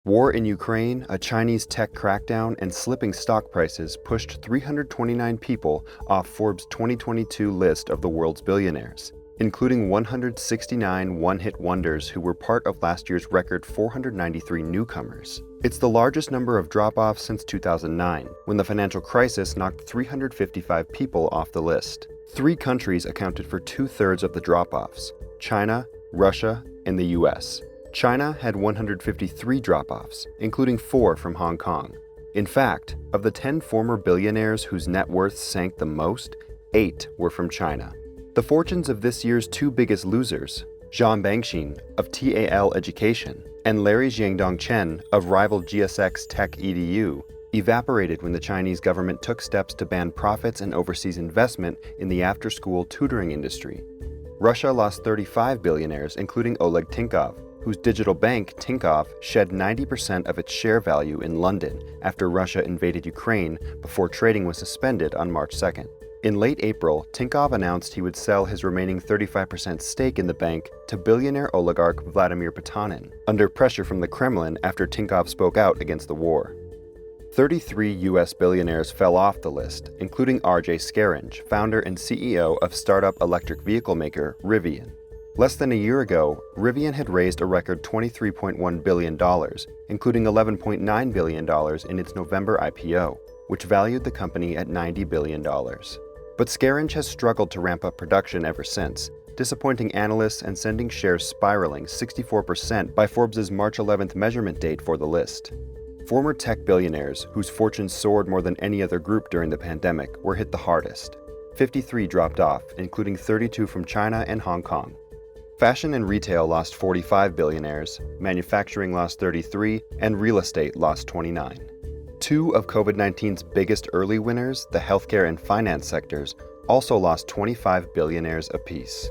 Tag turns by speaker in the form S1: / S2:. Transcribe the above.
S1: War in Ukraine, a Chinese tech crackdown, and slipping stock prices pushed 329 people off Forbes' 2022 list of the world's billionaires, including 169 one-hit wonders who were part of last year's record 493 newcomers. It's the largest number of drop-offs since 2009, when the financial crisis knocked 355 people off the list. 3 countries accounted for 2/3 of the drop-offs: China, Russia, and the US. China had 153 drop-offs, including 4 from Hong Kong. In fact, of the 10 former billionaires whose net worths sank the most, 8 were from China. The fortunes of this year's 2 biggest losers, Zhang Bangxin of TAL Education and Larry Jiangdong Chen of rival GSX Tech EDU, evaporated when the Chinese government took steps to ban profits and overseas investment in the after-school tutoring industry. Russia lost 35 billionaires, including Oleg Tinkov, whose digital bank, Tinkoff, shed 90% of its share value in London after Russia invaded Ukraine before trading was suspended on March 2nd. In late April, Tinkoff announced he would sell his remaining 35% stake in the bank to billionaire oligarch Vladimir Potanin, under pressure from the Kremlin after Tinkoff spoke out against the war. 33 U.S. billionaires fell off the list, including R.J. Scaringe, founder and CEO of startup electric vehicle maker Rivian. Less than a year ago, Rivian had raised a record $23.1 billion, including $11.9 billion in its November IPO, which valued the company at $90 billion. But Scaringe has struggled to ramp up production ever since, disappointing analysts and sending shares spiraling 64% by Forbes' March 11th measurement date for the list. Former tech billionaires, whose fortunes soared more than any other group during the pandemic, were hit the hardest. 53 dropped off, including 32 from China and Hong Kong. Fashion and retail lost 45 billionaires, manufacturing lost 33, and real estate lost 29. 2 of COVID-19's biggest early winners, the healthcare and finance sectors, also lost 25 billionaires apiece.